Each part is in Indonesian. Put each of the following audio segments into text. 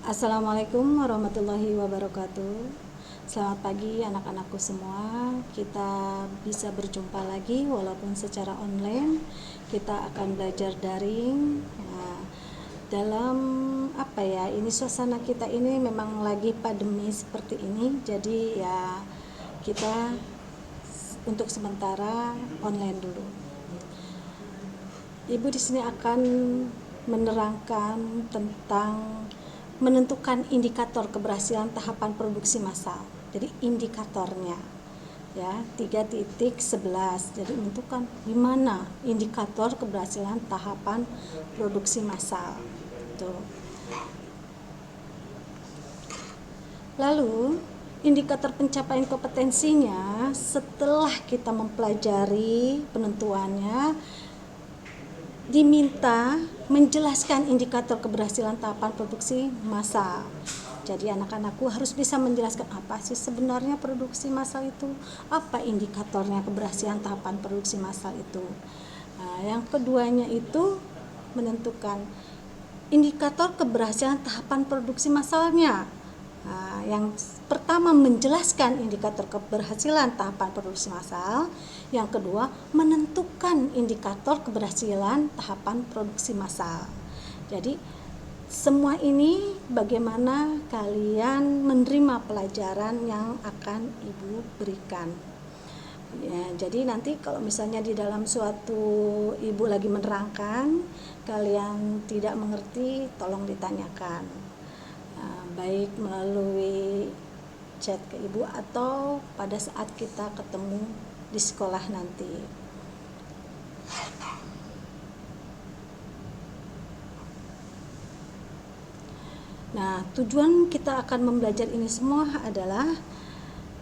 Assalamualaikum warahmatullahi wabarakatuh. Selamat pagi anak-anakku semua. Kita bisa berjumpa lagi walaupun secara online. Kita akan belajar daring. Nah, dalam ini suasana kita ini memang lagi pandemi seperti ini. Jadi ya kita untuk sementara online dulu. Ibu di sini akan menerangkan tentang menentukan indikator keberhasilan tahapan produksi massal. Jadi indikatornya ya 3.11. Jadi menentukan gimana indikator keberhasilan tahapan produksi massal. Tuh. Lalu indikator pencapaian kompetensinya setelah kita mempelajari penentuannya, diminta menjelaskan indikator keberhasilan tahapan produksi massal. Jadi anak-anakku harus bisa menjelaskan apa sih sebenarnya produksi massal itu, apa indikatornya keberhasilan tahapan produksi massal itu. Nah, yang keduanya itu menentukan indikator keberhasilan tahapan produksi massalnya. Nah, yang pertama menjelaskan indikator keberhasilan tahapan produksi massal, yang kedua menentukan indikator keberhasilan tahapan produksi massal. Jadi semua ini bagaimana kalian menerima pelajaran yang akan Ibu berikan. Ya, jadi nanti kalau misalnya di dalam suatu Ibu lagi menerangkan kalian tidak mengerti, tolong ditanyakan. Baik melalui chat ke Ibu atau pada saat kita ketemu di sekolah nanti. Nah, tujuan kita akan membelajar ini semua adalah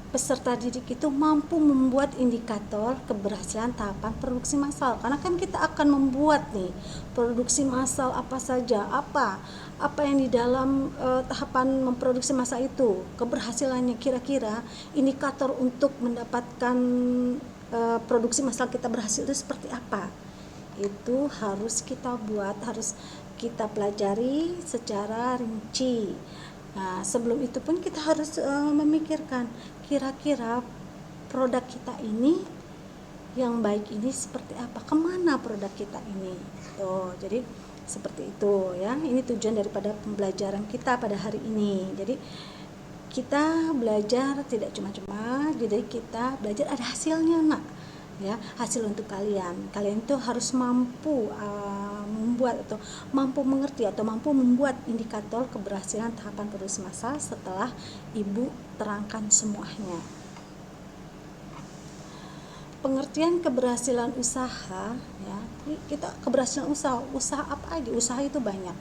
peserta didik itu mampu membuat indikator keberhasilan tahapan produksi massal. Karena kan kita akan membuat nih produksi massal apa saja, apa yang di dalam tahapan memproduksi massal itu, keberhasilannya kira-kira indikator untuk mendapatkan produksi massal kita berhasil itu seperti apa. Itu harus kita buat, harus kita pelajari secara rinci. Nah, sebelum itu pun kita harus memikirkan kira-kira produk kita ini yang baik ini seperti apa, kemana produk kita ini. Tuh, jadi seperti itu ya. Ini tujuan daripada pembelajaran kita pada hari ini. Jadi kita belajar tidak cuma-cuma, jadi kita belajar ada hasilnya nak. Ya, hasil untuk kalian itu harus mampu membuat atau mampu mengerti atau mampu membuat indikator keberhasilan tahapan produksi massal setelah Ibu terangkan semuanya. Pengertian keberhasilan usaha ya, kita keberhasilan usaha apa aja, usaha itu banyak.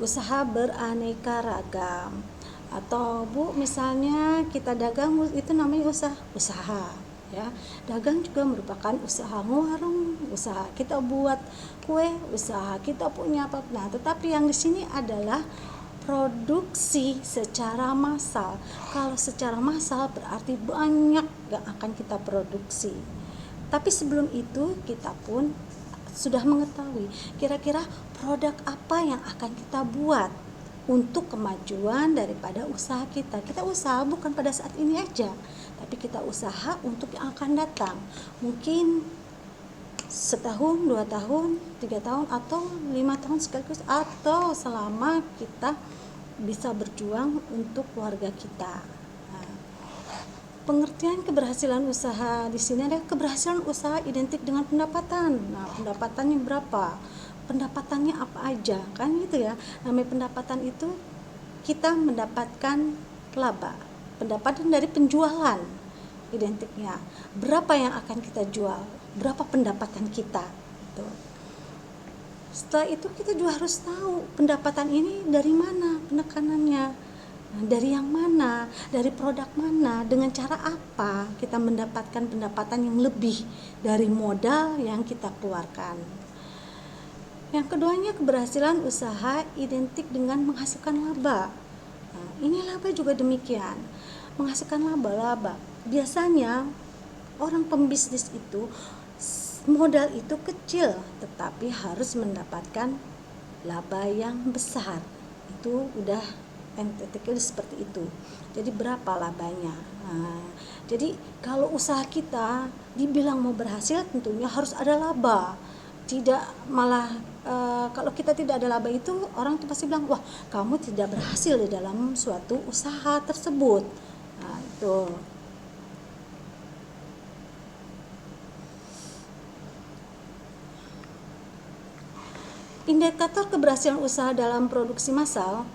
Usaha beraneka ragam, atau Bu misalnya kita dagang itu namanya usaha ya. Dagang juga merupakan usaha, warung usaha, kita buat kue usaha, kita punya apa. Nah, tetapi yang di sini adalah produksi secara massal. Kalau secara massal berarti banyak yang akan kita produksi. Tapi sebelum itu kita pun sudah mengetahui kira-kira produk apa yang akan kita buat untuk kemajuan daripada usaha kita. Kita usaha bukan pada saat ini aja, tapi kita usaha untuk yang akan datang. Mungkin setahun, 2 tahun, 3 tahun, atau 5 tahun sekaligus, atau selama kita bisa berjuang untuk keluarga kita. Nah, pengertian keberhasilan usaha di sini adalah keberhasilan usaha identik dengan pendapatan. Nah, pendapatannya berapa? Pendapatannya apa aja, kan gitu ya. Namanya pendapatan itu kita mendapatkan laba, pendapatan dari penjualan identiknya. Berapa yang akan kita jual, berapa pendapatan kita. Tuh. Setelah itu kita juga harus tahu pendapatan ini dari mana penekanannya, dari yang mana, dari produk mana, dengan cara apa kita mendapatkan pendapatan yang lebih dari modal yang kita keluarkan. Yang keduanya keberhasilan usaha identik dengan menghasilkan laba. Nah, ini laba juga demikian, menghasilkan laba. Biasanya orang pembisnis itu modal itu kecil tetapi harus mendapatkan laba yang besar. Itu udah NTTK seperti itu. Jadi berapa labanya? Jadi kalau usaha kita dibilang mau berhasil, tentunya harus ada laba. Tidak malah kalau kita tidak ada laba itu, orang tuh pasti bilang, wah kamu tidak berhasil di dalam suatu usaha tersebut. Itu. Indikator keberhasilan usaha dalam produksi massal,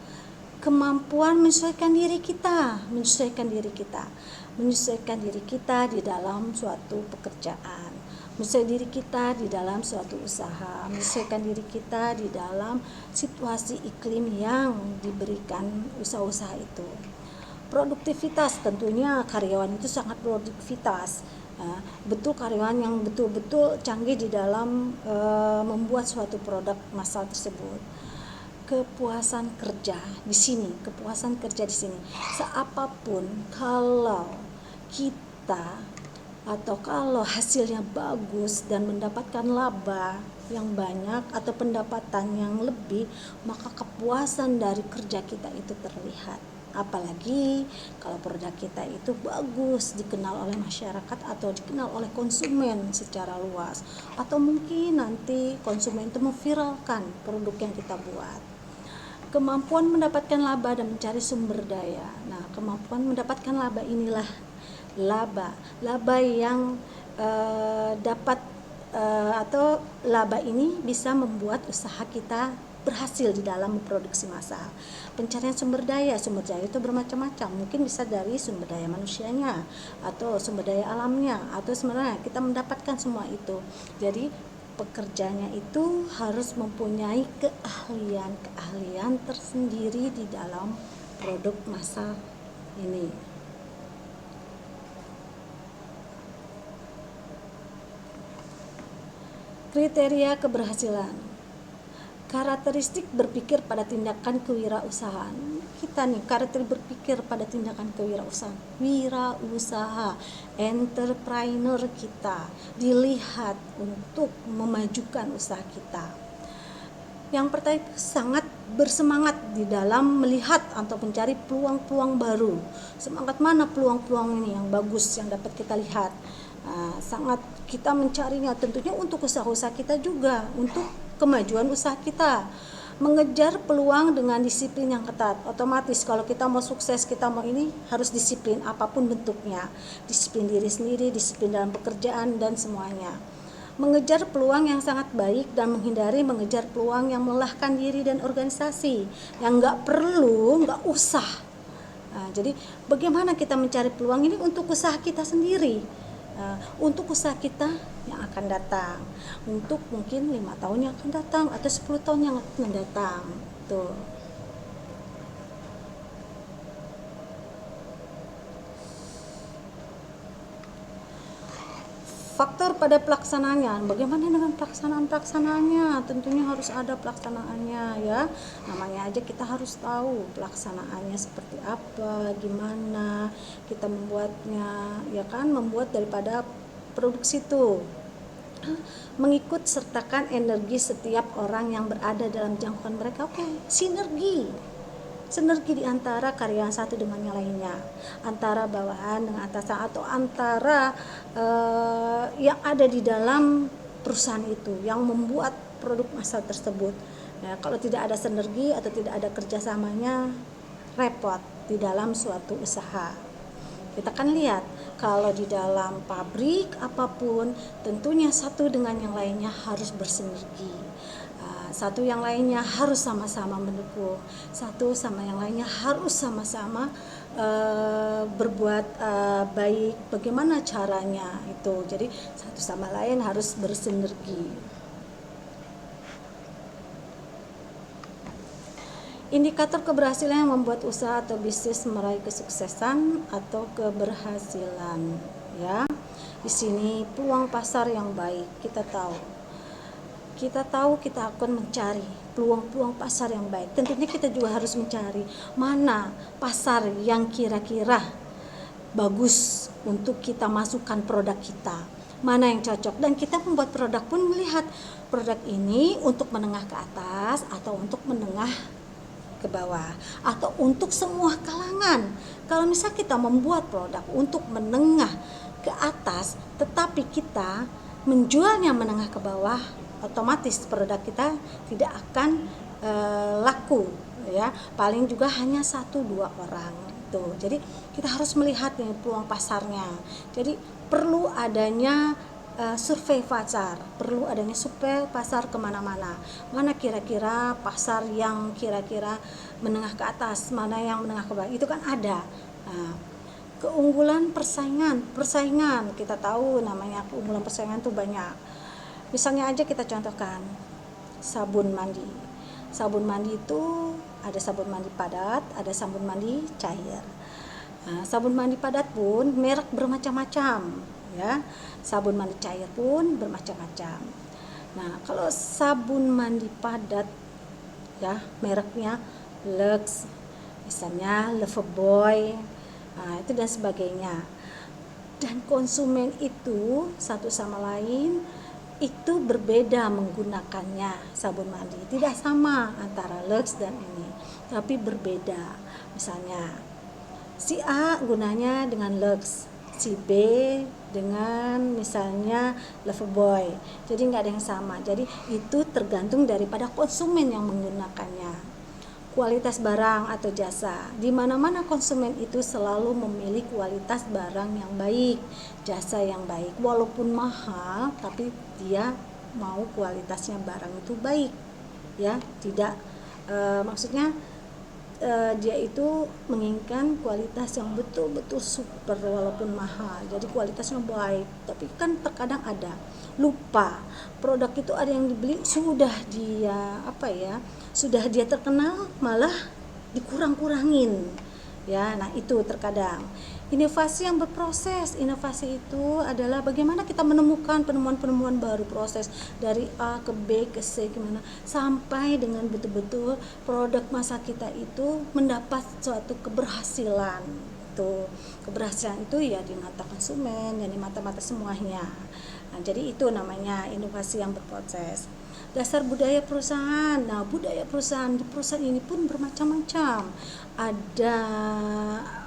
kemampuan menyesuaikan diri kita di dalam suatu pekerjaan, menyesuaikan diri kita di dalam suatu usaha, menyesuaikan diri kita di dalam situasi iklim yang diberikan usaha-usaha itu. Produktivitas, tentunya karyawan itu sangat produktivitas. Betul karyawan yang betul-betul canggih di dalam membuat suatu produk massal tersebut. Kepuasan kerja di sini, seapapun kalau kita atau kalau hasilnya bagus dan mendapatkan laba yang banyak atau pendapatan yang lebih, maka kepuasan dari kerja kita itu terlihat. Apalagi kalau produk kita itu bagus, dikenal oleh masyarakat atau dikenal oleh konsumen secara luas, atau mungkin nanti konsumen itu memviralkan produk yang kita buat. Kemampuan mendapatkan laba dan mencari sumber daya. Nah, kemampuan mendapatkan laba inilah laba yang dapat atau laba ini bisa membuat usaha kita berhasil di dalam memproduksi massal. Pencarian sumber daya itu bermacam-macam, mungkin bisa dari sumber daya manusianya atau sumber daya alamnya, atau sebenarnya kita mendapatkan semua itu. Jadi pekerjanya itu harus mempunyai keahlian tersendiri di dalam produk massal ini. Kriteria keberhasilan. Karakteristik berpikir pada tindakan kewirausahaan. Kita nih karakteristik berpikir pada tindakan kewirausahaan. Wirausaha, entrepreneur kita dilihat untuk memajukan usaha kita. Yang pertama, sangat bersemangat di dalam melihat atau mencari peluang-peluang baru. Semangat mana peluang-peluang ini yang bagus yang dapat kita lihat. Sangat kita mencarinya tentunya untuk usaha-usaha kita juga, untuk kemajuan usaha kita. Mengejar peluang dengan disiplin yang ketat. Otomatis kalau kita mau sukses, kita mau ini, harus disiplin apapun bentuknya. Disiplin diri sendiri, disiplin dalam pekerjaan dan semuanya. Mengejar peluang yang sangat baik dan menghindari mengejar peluang yang melelahkan diri dan organisasi. Yang nggak usah. Jadi bagaimana kita mencari peluang ini untuk usaha kita sendiri, untuk usaha kita yang akan datang, untuk mungkin 5 tahun yang akan datang atau 10 tahun yang akan datang. Tuh. Faktor pada pelaksanaannya, bagaimana dengan pelaksanaannya? Tentunya harus ada pelaksanaannya ya. Namanya aja kita harus tahu pelaksanaannya seperti apa, gimana kita membuatnya, ya kan, membuat daripada produksi itu. Mengikut sertakan energi setiap orang yang berada dalam jangkauan mereka. Oke, sinergi di antara karyawan satu dengan yang lainnya, antara bawahan dengan atasan, atau antara yang ada di dalam perusahaan itu yang membuat produk massal tersebut. Nah, kalau tidak ada sinergi atau tidak ada kerjasamanya, repot di dalam suatu usaha. Kita kan lihat kalau di dalam pabrik apapun, tentunya satu dengan yang lainnya harus bersinergi. Satu yang lainnya harus sama-sama mendukung, satu sama yang lainnya harus sama-sama berbuat baik. Bagaimana caranya itu? Jadi satu sama lain harus bersinergi. Indikator keberhasilan yang membuat usaha atau bisnis meraih kesuksesan atau keberhasilan, ya. Di sini peluang pasar yang baik, kita tahu kita akan mencari peluang-peluang pasar yang baik. Tentunya kita juga harus mencari mana pasar yang kira-kira bagus untuk kita masukkan produk kita, mana yang cocok, dan kita membuat produk pun melihat produk ini untuk menengah ke atas atau untuk menengah ke bawah atau untuk semua kalangan. Kalau misal kita membuat produk untuk menengah ke atas tetapi kita menjualnya menengah ke bawah, otomatis produk kita tidak akan laku ya, paling juga hanya 1-2 orang tuh. Jadi kita harus melihat nih peluang pasarnya. Jadi perlu adanya survei pasar, perlu adanya survei pasar kemana-mana, mana kira-kira pasar yang kira-kira menengah ke atas, mana yang menengah ke bawah, itu kan ada. Nah, keunggulan persaingan kita tahu namanya keunggulan persaingan tuh banyak. Misalnya aja kita contohkan sabun mandi itu ada sabun mandi padat, ada sabun mandi cair. Nah, sabun mandi padat pun merek bermacam-macam ya, sabun mandi cair pun bermacam-macam. Nah, kalau sabun mandi padat ya mereknya Lux, misalnya Loverboy, itu dan sebagainya. Dan konsumen itu satu sama lain itu berbeda menggunakannya sabun mandi, tidak sama antara Lux dan ini, tapi berbeda. Misalnya si A gunanya dengan Lux, si B dengan misalnya Loverboy, jadi nggak ada yang sama. Jadi itu tergantung daripada konsumen yang menggunakannya. Kualitas barang atau jasa, di mana-mana konsumen itu selalu memilih kualitas barang yang baik, jasa yang baik, walaupun mahal tapi dia mau kualitasnya barang itu baik ya, tidak maksudnya dia itu menginginkan kualitas yang betul-betul super walaupun mahal, jadi kualitasnya baik. Tapi kan terkadang ada lupa produk itu ada yang dibeli sudah dia sudah dia terkenal malah dikurang-kurangin ya. Nah itu terkadang inovasi yang berproses. Inovasi itu adalah bagaimana kita menemukan penemuan-penemuan baru, proses dari A ke B ke C gimana sampai dengan betul-betul produk masa kita itu mendapat suatu keberhasilan. Itu keberhasilan itu ya di mata konsumen dan di mata-mata semuanya. Nah, jadi itu namanya inovasi yang berproses. Dasar budaya perusahaan. Nah, budaya perusahaan, di perusahaan ini pun bermacam-macam. Ada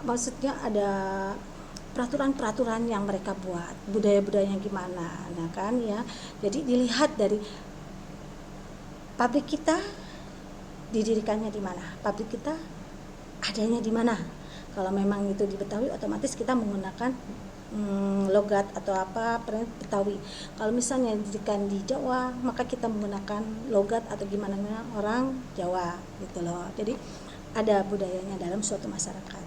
maksudnya ada peraturan-peraturan yang mereka buat, budaya-budayanya gimana. Nah, kan ya. Jadi dilihat dari pabrik kita didirikannya di mana? Pabrik kita adanya di mana? Kalau memang itu di Betawi, otomatis kita menggunakan logat atau apa brand Betawi. Kalau misalnya didirikan di Jawa, maka kita menggunakan logat atau gimana orang Jawa gitu loh. Jadi ada budayanya dalam suatu masyarakat.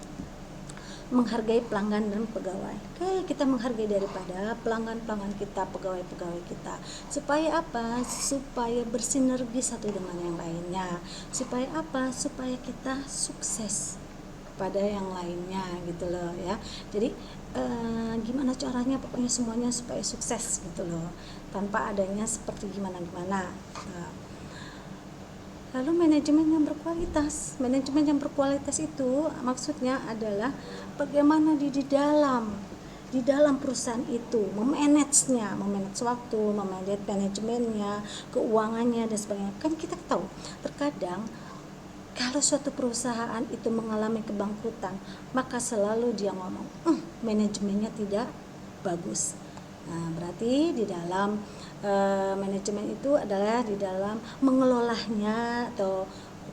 Menghargai pelanggan dan pegawai. Oke, kita menghargai daripada pelanggan kita, pegawai-pegawai kita. Supaya apa? Supaya bersinergi satu dengan yang lainnya. Supaya apa? Supaya kita sukses pada yang lainnya gitu loh ya. Jadi gimana caranya pokoknya semuanya supaya sukses gitu loh, tanpa adanya seperti gimana-gimana. Lalu manajemen yang berkualitas. Manajemen yang berkualitas itu maksudnya adalah bagaimana di dalam perusahaan itu memanage waktu, memanage manajemennya, keuangannya dan sebagainya. Kan kita tahu terkadang kalau suatu perusahaan itu mengalami kebangkrutan, maka selalu dia ngomong, manajemennya tidak bagus. Nah, berarti di dalam manajemen itu adalah di dalam mengelolanya atau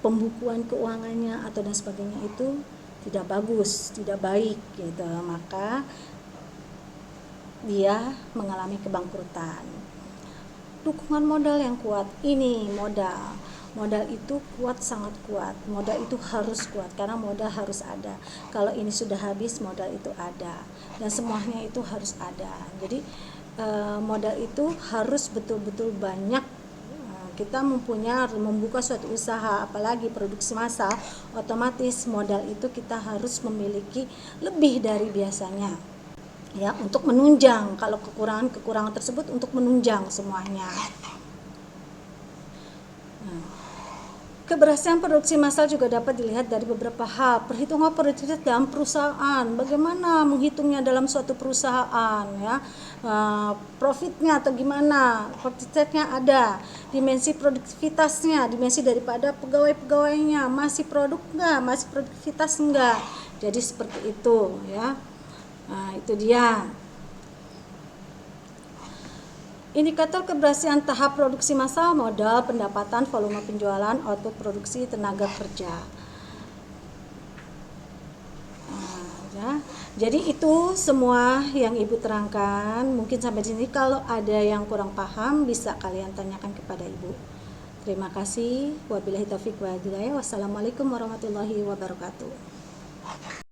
pembukuan keuangannya atau dan sebagainya itu tidak bagus, tidak baik gitu. Maka dia mengalami kebangkrutan. Dukungan modal yang kuat, ini modal itu kuat, sangat kuat. Modal itu harus kuat karena modal harus ada. Kalau ini sudah habis, modal itu ada dan semuanya itu harus ada. Jadi modal itu harus betul-betul banyak. Kita membuka suatu usaha, apalagi produksi massal, otomatis modal itu kita harus memiliki lebih dari biasanya ya, untuk menunjang kalau kekurangan tersebut, untuk menunjang semuanya. Keberhasilan produksi massal juga dapat dilihat dari beberapa hal. Perhitungan produktivitas dalam perusahaan, bagaimana menghitungnya dalam suatu perusahaan, ya, profitnya atau gimana, produktivitasnya ada, dimensi produktivitasnya, dimensi daripada pegawai-pegawainya, masih produk enggak, masih produktivitas enggak. Jadi seperti itu, ya. Nah, itu dia. Indikator keberhasilan tahap produksi massal: modal, pendapatan, volume penjualan, output produksi, tenaga kerja. Ya. Jadi itu semua yang Ibu terangkan. Mungkin sampai di sini, kalau ada yang kurang paham bisa kalian tanyakan kepada Ibu. Terima kasih. Wabillahi taufiq wal hidayah. Wassalamualaikum warahmatullahi wabarakatuh.